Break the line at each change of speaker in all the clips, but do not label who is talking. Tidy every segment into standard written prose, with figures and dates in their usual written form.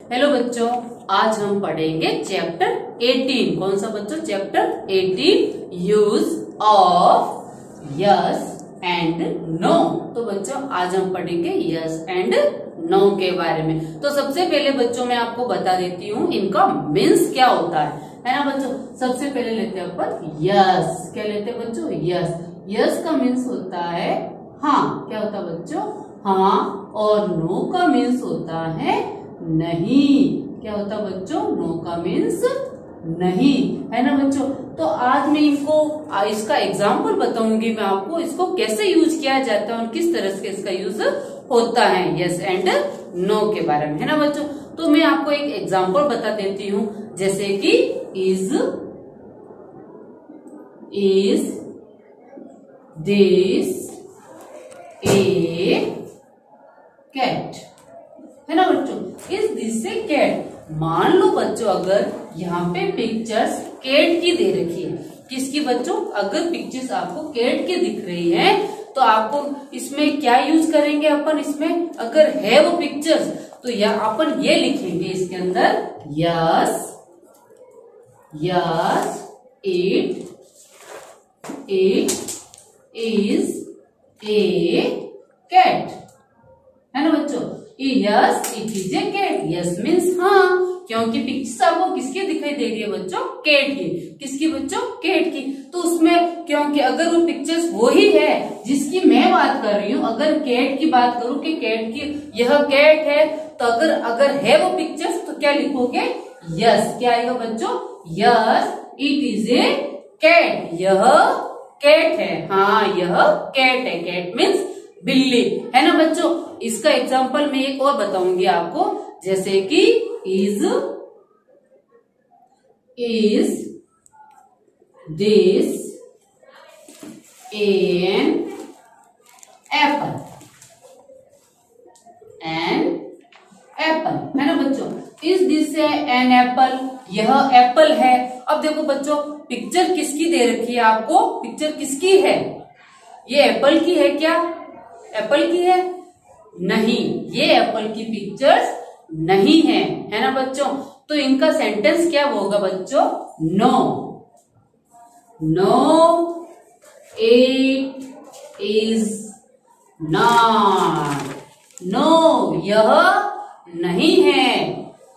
Hello बच्चों, आज हम पढ़ेंगे चैप्टर 18। कौन सा बच्चों? Chapter 18, use of yes and no. तो बच्चों आज हम पढ़ेंगे यस एंड नो के बारे में। तो सबसे पहले बच्चों मैं आपको बता देती हूँ इनका मीन्स क्या होता है ना बच्चों। सबसे पहले लेते हैं अपन यस। क्या लेते हैं बच्चों? यस। यस का मीन्स होता है हाँ। क्या होता है बच्चों? हाँ। और नो का मीन्स होता है नहीं। क्या होता है बच्चों? नो का मीन्स नहीं, है ना बच्चों। तो आज मैं इनको इसका एग्जाम्पल बताऊंगी मैं आपको, इसको कैसे यूज किया जाता है और किस तरह से इसका यूज होता है यस एंड नो के बारे में, है ना बच्चों। तो मैं आपको एक एग्जाम्पल बता देती हूँ, जैसे कि इज दिस ए कैट, है ना बच्चों। Is this a cat. मान लो बच्चों अगर यहाँ पे पिक्चर्स कैट की दे रखी है, किसकी बच्चों? अगर पिक्चर्स आपको कैट की दिख रही है तो आपको इसमें क्या यूज करेंगे अपन? इसमें अगर है वो पिक्चर्स तो या अपन ये लिखेंगे इसके अंदर yes it is a cat, है ना बच्चों। Yes it is a cat. Yes means हाँ, क्योंकि पिक्चर्स आपको किसकी दिखाई दे रही है बच्चों? कैट की। किसकी बच्चों? कैट की। तो उसमें क्योंकि अगर वो पिक्चर्स वही है जिसकी मैं बात कर रही हूँ, अगर कैट की बात करूँ कि कैट की यह कैट है, तो अगर है वो पिक्चर्स तो क्या लिखोगे? यस। क्या आएगा बच्चों? Yes it is a cat. यह कैट है। हाँ यह कैट है। कैट मीन्स बिल्ली, है ना बच्चों। इसका एग्जाम्पल मैं एक और बताऊंगी आपको, जैसे कि इज दिस एन एप्पल, है ना बच्चों। Is this an apple. यह एप्पल है। अब देखो बच्चों पिक्चर किसकी दे रखी है आपको? पिक्चर किसकी है? ये एप्पल की है क्या? एप्पल की है? नहीं, ये एप्पल की पिक्चर्स नहीं है ना बच्चों। तो इनका सेंटेंस क्या होगा बच्चों? No it is not. No यह नहीं है।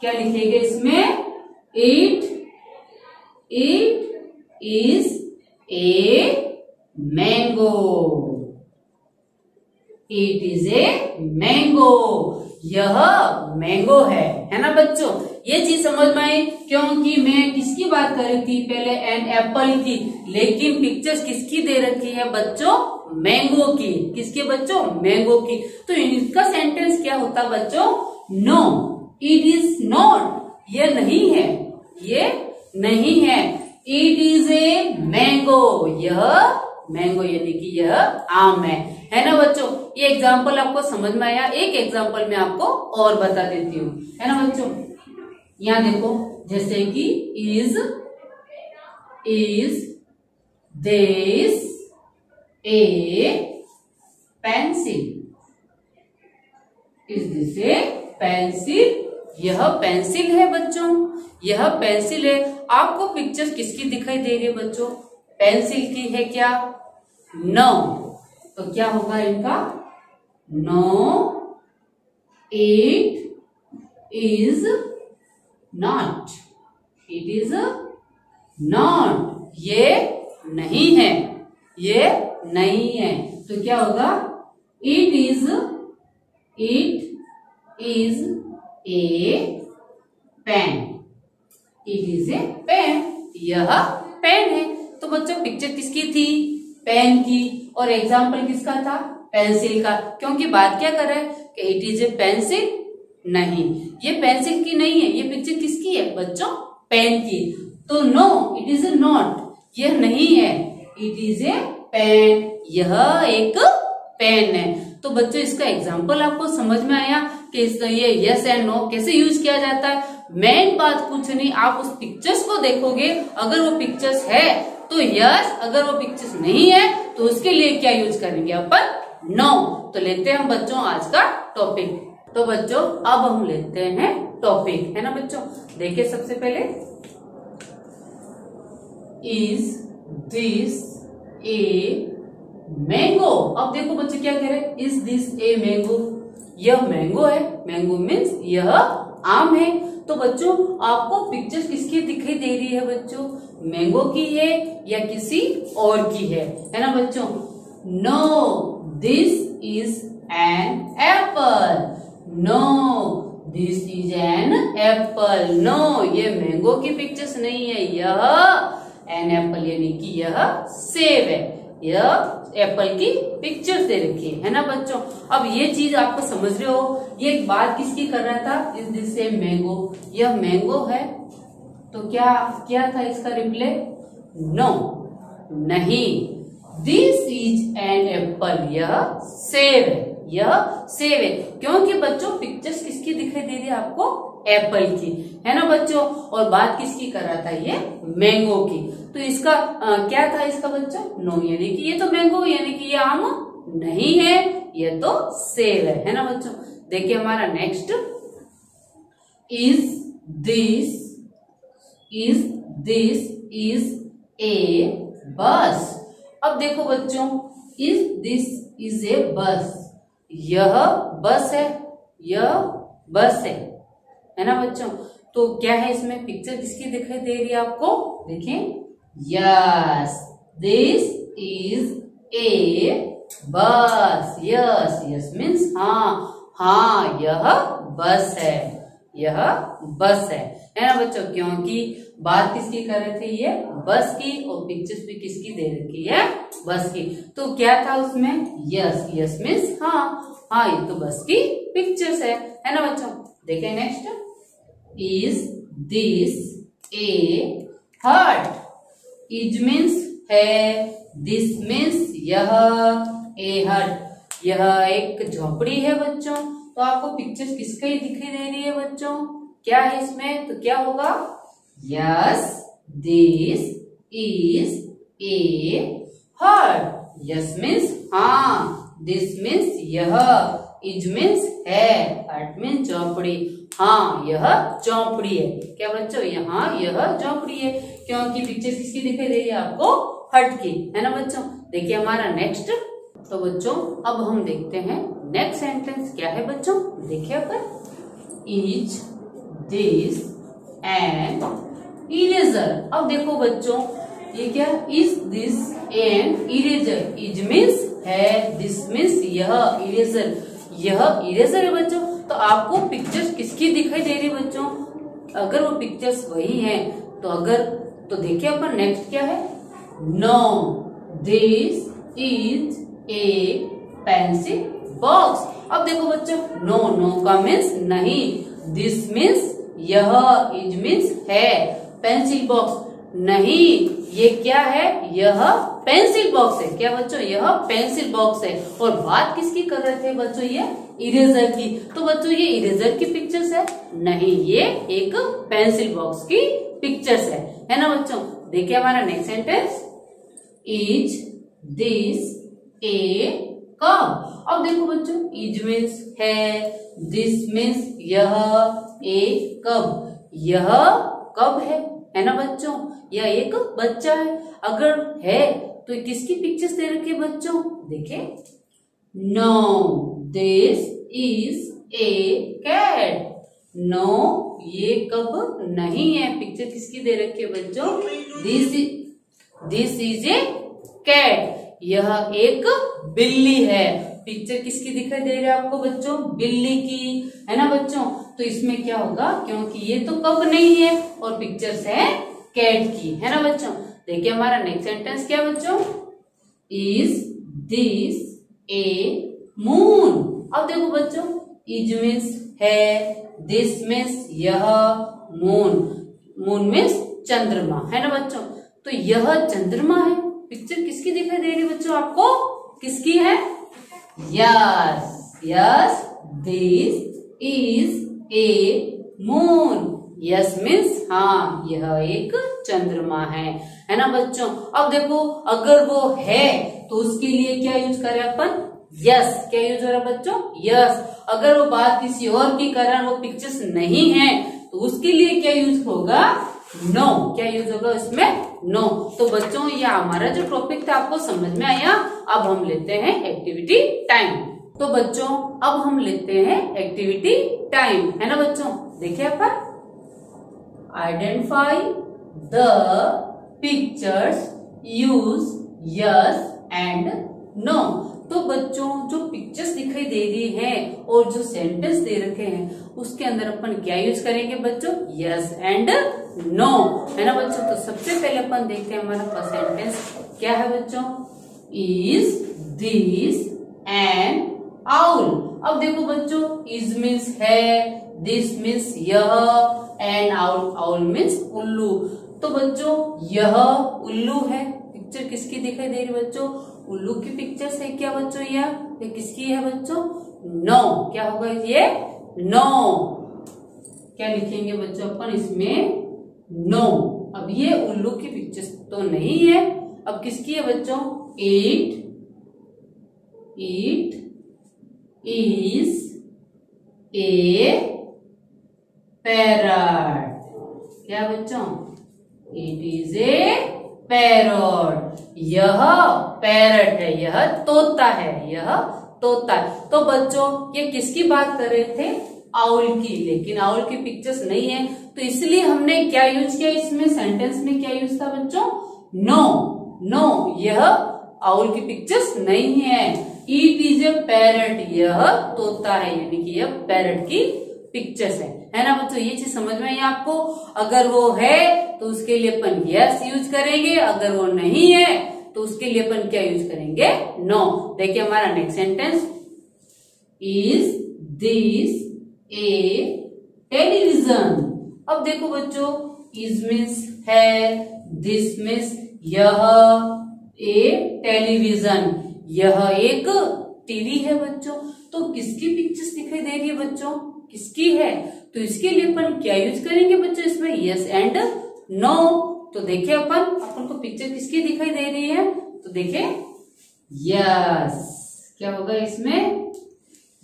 क्या लिखेंगे इसमें? It is a mango. It is a mango. यह मैंगो है ना बच्चों। ये चीज समझ में आई, क्योंकि मैं किसकी बात कर रही थी पहले? एन एप्पल की, लेकिन पिक्चर्स किसकी दे रखी है बच्चों? मैंगो की। किसके बच्चों? मैंगो की। तो इसका सेंटेंस क्या होता बच्चों? No it is not. ये नहीं है, ये नहीं है। It is a mango. यह मैंगो यानी कि यह आम है ना बच्चों। ये एग्जाम्पल आपको समझ में आया। एक एग्जाम्पल मैं आपको और बता देती हूँ, है ना बच्चों। यहाँ देखो, जैसे कि is this A pencil. Is this A pencil. यह पेंसिल है बच्चों। यह पेंसिल है। आपको पिक्चर किसकी दिखाई दे रही है बच्चों? पेंसिल की है क्या? नो। तो क्या होगा इनका? No it is not. It is not. ये नहीं है, ये नहीं है। तो क्या होगा? It is a pen. It is a pen. यह पेन है। तो बच्चों पिक्चर किसकी थी? पेन की। और एग्जाम्पल किसका था? पेंसिल का। क्योंकि बात क्या कर रहा है कि इट इज ए पेंसिल। नहीं, ये पेंसिल की नहीं है। ये पिक्चर किसकी है बच्चों? पेन की। तो नो इट इज नॉट। यह नहीं है। It is a pen. यह एक पेन है। तो बच्चों इसका एग्जाम्पल आपको समझ में आया कि ये यस एंड नो कैसे यूज किया जाता है। मेन बात कुछ नहीं, आप उस पिक्चर्स को देखोगे। अगर वो पिक्चर्स है तो यस, अगर वो पिक्चर्स नहीं है तो उसके लिए क्या यूज करेंगे अपन? नो। तो लेते हैं हम बच्चों आज का टॉपिक। तो बच्चों अब हम लेते हैं टॉपिक, है ना बच्चों। देखिए सबसे पहले, इज दिस ए मैंगो। अब देखो बच्चे क्या कह रहे हैं, इज दिस ए मैंगो, यह मैंगो है। मैंगो मीन्स यह आम है। तो बच्चों आपको पिक्चर किसकी दिखाई दे रही है बच्चों, मैंगो की है या किसी और की है ना बच्चों। No this is an apple, no this is an apple. No ये मैंगो की पिक्चर्स नहीं है, यह एन एप्पल यानी कि यह सेब है, यह एप्पल की पिक्चर्स दे रखी है ना बच्चों। अब ये चीज आपको समझ रहे हो, ये बात किसकी कर रहा था, इस दिस से मैंगो, यह मैंगो है। तो क्या क्या था इसका रिप्लाई, नो नहीं, दिस इज एन एप्पल, यह सेब है, यह सेब है। क्योंकि बच्चों पिक्चर्स किसकी दिखाई दे रही है आपको, एप्पल की, है ना बच्चों। और बात किसकी कर रहा था, ये मैंगो की। तो इसका क्या था इसका बच्चों, नो, यानी कि ये तो मैंगो यानी कि ये आम नहीं है, ये तो सेब है ना बच्चों। देखिए हमारा नेक्स्ट, इज दिस इज ए बस। अब देखो बच्चों, इज दिस इज ए बस, यह बस है, यह बस है ना बच्चों। तो क्या है इसमें पिक्चर किसकी दिखाई दे रही है आपको, देखिए, यस दिस इज ए बस। यस यस मीन्स हाँ यह बस है, यह बस है ना बच्चों। क्योंकि बात किसकी कर रहे थे, ये बस की, और पिक्चर्स भी किसकी दे रखी है, बस की। तो क्या था उसमें, यस यस मीन्स हाँ ये तो बस की पिक्चर्स है ना बच्चों। देखिए नेक्स्ट, इज दिस ए हट। इज मीन्स है, दिस मीन्स यह, ए हट यह एक झोपड़ी है बच्चों। तो आपको पिक्चर्स किसकी दिखाई दे रही है बच्चों, क्या है इसमें, तो क्या होगा, यस दिस इज ए हट। यस मीन्स हाँ, दिस मीन्स यह, इज मीन्स है, हट मीन्स झोपड़ी। हाँ यह झोपड़ी है, क्या बच्चों, यहाँ यह झोपड़ी है। क्योंकि पिक्चर किसकी दिखाई दे रही है आपको, हट की, है ना बच्चों। देखिए हमारा नेक्स्ट, तो बच्चों अब हम देखते हैं नेक्स्ट सेंटेंस क्या है बच्चों। देखिए अपन, इज दिस एन इरेजर। अब देखो बच्चों ये क्या, is this an eraser. Is means है, दिस मीन्स यह, इरेजर यह इरेजर है बच्चों। तो आपको पिक्चर्स किसकी दिखाई दे रही है बच्चों, अगर वो पिक्चर्स वही हैं तो देखिए अपन नेक्स्ट क्या है, no this is a pencil box. अब देखो बच्चों, नो का मीन्स नहीं, दिस मीन्स यह, इज मीन्स है, पेंसिल बॉक्स नहीं, ये क्या है, यह पेंसिल बॉक्स है, क्या बच्चों, यह पेंसिल बॉक्स है। और बात किसकी कर रहे थे बच्चों, ये इरेजर की। तो बच्चों ये इरेजर की पिक्चर्स है नहीं, ये एक पेंसिल बॉक्स की पिक्चर्स है ना बच्चों। देखिए हमारा next sentence, is this A cup. अब देखो बच्चों, इज मीन्स है, दिस मीन्स यह, ए कप यह कब है ना बच्चों, यह एक बच्चा है। अगर है तो किसकी पिक्चर्स दे रखी है बच्चों, देखिए, no this is a cat. No ये कब नहीं है, पिक्चर किसकी दे रखी है बच्चों, दिस इज ए कैट, यह एक बिल्ली है। पिक्चर किसकी दिखाई दे रही है आपको बच्चों, बिल्ली की, है ना बच्चों। तो इसमें क्या होगा, क्योंकि ये तो कब नहीं है और पिक्चर्स है कैट की, है ना बच्चों। देखिए हमारा नेक्स्ट सेंटेंस क्या बच्चों, इज दिस ए मून। अब देखो बच्चों, इज मीन्स है, दिस मीन्स यह, मून मीन्स चंद्रमा, है ना बच्चों। तो यह चंद्रमा है। पिक्चर किसकी दिखाई दे रही है बच्चों आपको, किसकी है, yes yes this is A moon. Yes means हाँ यह एक चंद्रमा है ना बच्चों। अब देखो अगर वो है तो उसके लिए क्या यूज करें अपन, यस। क्या यूज हो रहा है बच्चों? यस। अगर वो बात किसी और की कर रहा है, वो पिक्चर्स नहीं है, तो उसके लिए क्या यूज होगा? नो। क्या यूज होगा इसमें? नो। तो बच्चों ये हमारा जो टॉपिक था आपको समझ में आया। अब हम लेते हैं एक्टिविटी टाइम। तो बच्चों अब हम लेते हैं एक्टिविटी टाइम, है ना बच्चों? देखिए अपन, identify the pictures, use yes and no. तो बच्चों जो पिक्चर्स दिखाई दे रही है और जो सेंटेंस दे रखे हैं उसके अंदर अपन क्या यूज करेंगे बच्चों? यस एंड नो, है ना बच्चों? तो सबसे पहले अपन देखते हैं हमारा फर्स्ट सेंटेंस क्या है बच्चों? Is this N owl. अब देखो बच्चों, इज मीन्स है, दिस मीन्स यह, एन आउल, आउल मीन्स उल्लू। तो बच्चों यह उल्लू है। पिक्चर किसकी दिखाई दे रही बच्चों? उल्लू की पिक्चर है क्या बच्चों? ये किसकी है बच्चों? नो। क्या होगा ये? नो। क्या लिखेंगे बच्चों अपन इसमें? नो। अब ये उल्लू की पिक्चर तो नहीं है, अब किसकी है बच्चों? It is A parrot. क्या बच्चों? It is A parrot. यह पैरट है, यह तोता है, यह तोता है। तो बच्चों ये किसकी बात कर रहे थे? आउल की। लेकिन आउल की पिक्चर्स नहीं है, तो इसलिए हमने क्या यूज किया इसमें? सेंटेंस में क्या यूज था बच्चों? नो। नो, यह आउल की पिक्चर्स नहीं है। इट इज ए पैरट, यह तोता है, यानी कि यह पैरट की पिक्चर्स है ना बच्चों? ये चीज समझ में आई आपको? अगर वो है तो उसके लिए अपन यस यूज करेंगे, अगर वो नहीं है तो उसके लिए अपन क्या यूज करेंगे? नो। देखिए हमारा next sentence, is this A television. अब देखो बच्चों, इज मीन्स है, दिस मीन्स यह, ए टेलीविजन, यह एक टीवी है बच्चों। तो किसकी पिक्चर्स दिखाई दे रही है बच्चों? किसकी है? तो इसके लिए अपन क्या यूज करेंगे बच्चों इसमें? Yes and no. तो देखिए अपन को पिक्चर किसकी दिखाई दे रही है? तो देखिए यस। क्या होगा इसमें?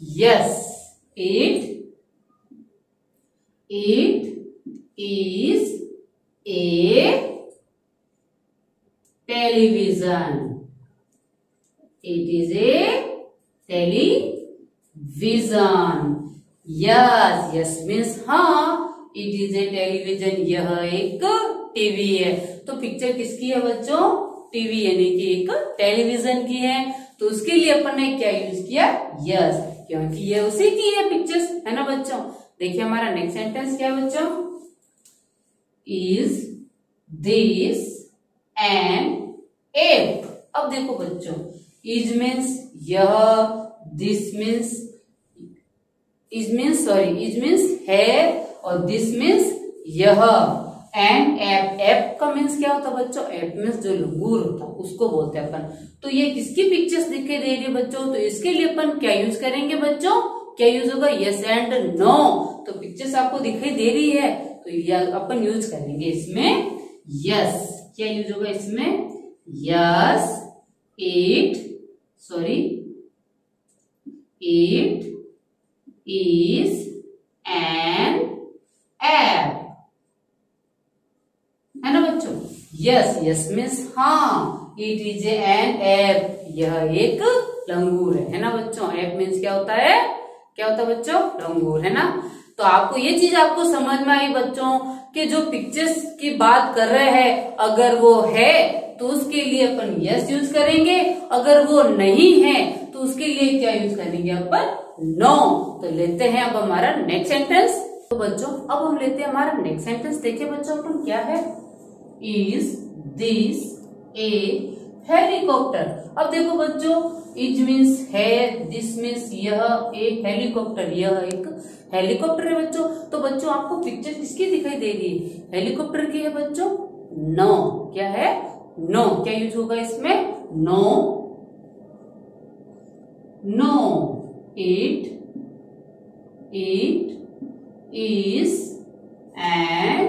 Yes. It is A television. It is A television. Yes. Yes means हाँ, इट इज ए टेलीविजन, यह एक टीवी है। तो पिक्चर किसकी है बच्चों? टीवी, यानी कि एक टेलीविजन की है। तो उसके लिए अपन ने क्या यूज किया? यस, क्योंकि ये उसी की है पिक्चर्स, है ना बच्चों? देखिए हमारा नेक्स्ट सेंटेंस क्या है बच्चों? Is this an ape. अब देखो बच्चों, इज मीन्स यह, दिस मीन्स इज मीन्स है, और दिस मीन्स यह, एंड एप। एप का मीन्स क्या होता है बच्चों? एप मीन्स जो लंगूर होता है उसको बोलते हैं अपन। तो ये किसकी पिक्चर्स दिखाई दे रही है बच्चों? तो इसके लिए अपन क्या यूज करेंगे बच्चों? क्या यूज होगा? Yes and no. तो पिक्चर्स आपको दिखाई दे रही है तो यह अपन यूज करेंगे इसमें यस। क्या यूज होगा इसमें? Yes. It is N app, है ना बच्चों? यस। यस मीन्स हाँ, इट इज एन ऐप, यह एक लंगूर है ना बच्चों? ऐप मीन्स क्या होता है? क्या होता है बच्चों? लंगूर, है ना? तो आपको ये चीज आपको समझ में आई बच्चों कि जो पिक्चर्स की बात कर रहे हैं, अगर वो है तो उसके लिए अपन यस यूज करेंगे, अगर वो नहीं है तो उसके लिए क्या यूज करेंगे अपन? नो। तो लेते हैं अब हमारा नेक्स्ट सेंटेंस। तो बच्चों अब हम लेते हैं हमारा नेक्स्ट सेंटेंस। देखिए बच्चों अपन क्या है? Is this A helicopter. अब देखो बच्चों, इज मीन्स है, दिस मीन्स यह, एक हेलीकॉप्टर, यह एक हेलीकॉप्टर है बच्चों। तो बच्चों आपको पिक्चर किसकी दिखाई दे रही है? helicopter की है बच्चों? नो। क्या है? नो। क्या यूज होगा इसमें? No. No. It is an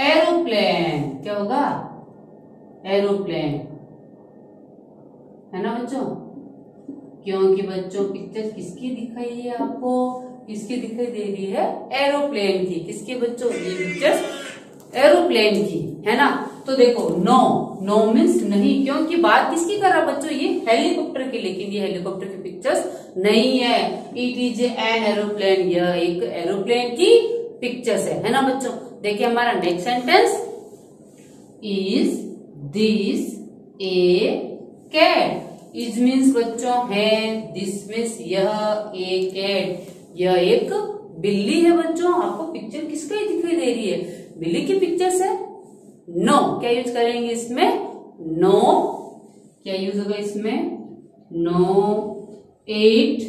aeroplane. क्या होगा? एरोप्लेन, है ना बच्चों? क्यों क्योंकि बच्चों पिक्चर किसकी दिखाई है आपको, किसकी दिखाई दे रही है, एरोप्लेन की। किसकी बच्चों, ये पिक्चर एरोप्लेन की है ना। तो देखो नो, नो मीन्स नहीं, क्योंकि बात किसकी कर रहा बच्चों, ये हेलीकॉप्टर की, लेकिन ये हेलीकॉप्टर की पिक्चर्स नहीं है। इट इज एन एरोप्लेन, यह एक एरोप्लेन की पिक्चर्स है ना बच्चों। देखिए हमारा next sentence, is this a cat. Is means बच्चों है, दिस मीन्स यह, ए कैट यह एक बिल्ली है बच्चों। आपको पिक्चर किसकी दिखाई दे रही है, बिल्ली की पिक्चर्स है। नो क्या यूज करेंगे इसमें, नो क्या यूज होगा इसमें, no it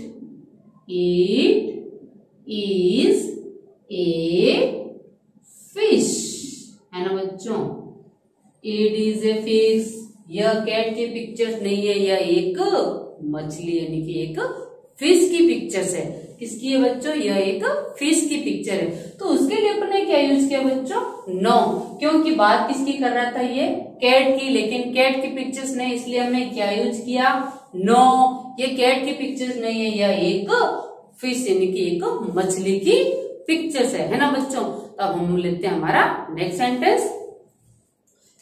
is a fish है ना बच्चों। इट इज ए फिश, यह कैट की पिक्चर्स नहीं है, यह एक मछली यानी कि एक फिश की पिक्चर्स है। किसकी है बच्चों, यह एक फिश की पिक्चर है। तो उसके लिए अपने क्या यूज किया बच्चों, नो, क्योंकि बात किसकी कर रहा था, ये कैट की, लेकिन कैट की पिक्चर्स नहीं, इसलिए हमने क्या यूज किया, नो। ये कैट की पिक्चर्स नहीं है, यह एक फिश यानी कि एक मछली की पिक्चर्स है ना बच्चों। तो अब हम लेते हैं हमारा next sentence,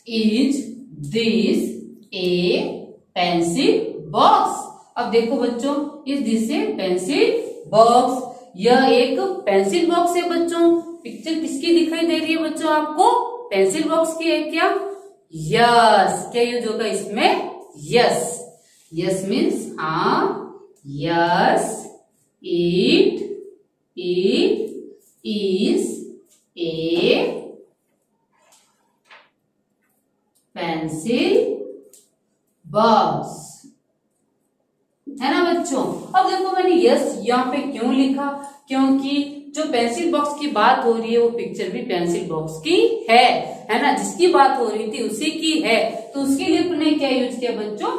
is this A pencil box. अब देखो बच्चों, is this A pencil box, यह एक पेंसिल बॉक्स है बच्चों। पिक्चर किसकी दिखाई दे रही है बच्चों आपको, पेंसिल बॉक्स की है क्या, यस। क्या यूज होगा इसमें, यस। यस मीन्स हाँ, yes it is a pencil box है ना बच्चों। अब देखो मैंने यस यहाँ पे क्यों लिखा, क्योंकि जो पेंसिल बॉक्स की बात हो रही है वो पिक्चर भी पेंसिल बॉक्स की है ना, जिसकी बात हो रही थी उसी की है। तो उसके लिए अपने क्या यूज किया बच्चों,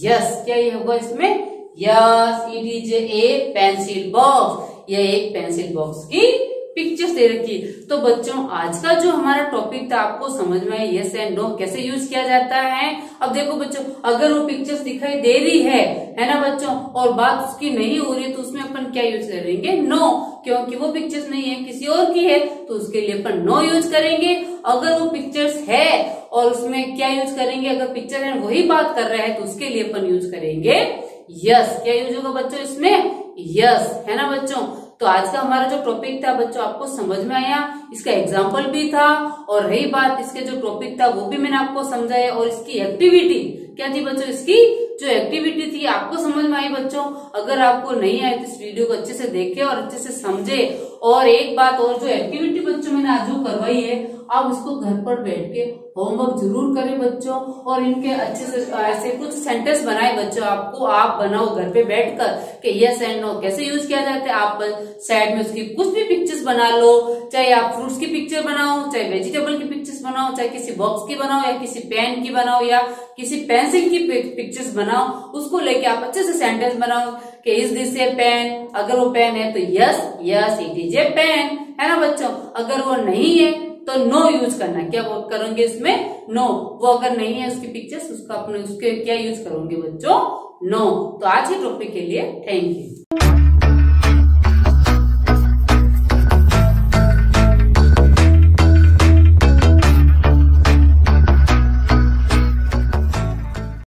यस। क्या ये होगा इसमें, yes it is a pencil box, यह एक पेंसिल बॉक्स की पिक्चर्स दे रखी। तो बच्चों आज का जो हमारा टॉपिक था आपको समझ में आया, यस एंड नो कैसे यूज किया जाता है। अब देखो बच्चों, अगर वो पिक्चर्स दिखाई दे रही है ना बच्चों, और बात उसकी नहीं हो रही है, तो उसमें अपन क्या यूज करेंगे, नो, क्योंकि वो पिक्चर्स नहीं है किसी और की है, तो उसके लिए अपन नो यूज करेंगे। अगर वो पिक्चर्स है और उसमें क्या यूज करेंगे, अगर पिक्चर है वही बात कर रहा है, तो उसके लिए अपन यूज करेंगे यस। क्या यूज होगा बच्चों इसमें, यस है ना बच्चों। तो आज का हमारा जो टॉपिक था बच्चों आपको समझ में आया, इसका एग्जाम्पल भी था, और रही बात इसके जो टॉपिक था वो भी मैंने आपको समझाया, और इसकी एक्टिविटी क्या थी बच्चों, इसकी जो एक्टिविटी थी आपको समझ में आई बच्चों। अगर आपको नहीं आए तो इस वीडियो को अच्छे से देखे और अच्छे से समझे। और एक बात और, जो एक्टिविटी बच्चों मैंने आज जो करवाई है, आप उसको घर पर बैठ के होमवर्क जरूर करें बच्चों, और इनके अच्छे से ऐसे कुछ सेंटेंस बनाए बच्चों, आपको आप बनाओ घर पे बैठकर कि यस एंड नो कैसे यूज किया जाता है। आप साइड में उसकी कुछ भी पिक्चर्स बना लो, चाहे आप फ्रूट्स की पिक्चर बनाओ, चाहे वेजिटेबल की पिक्चर्स बनाओ, चाहे किसी बॉक्स की बनाओ, या किसी पेन की बनाओ, या किसी पेंसिल की पिक्चर्स बनाओ, उसको लेके आप अच्छे से सेंटेंस बनाओ कि इज दिस ए पेन। अगर वो पेन है तो yes, yes it is a pen है ना बच्चों। अगर वो नहीं है तो नो यूज करना, क्या करोगे इसमें, नो। वो अगर नहीं है उसकी पिक्चर्स, उसका अपने उसके क्या यूज करोगे बच्चों, नो। तो आज के टॉपिक के लिए थैंक यू।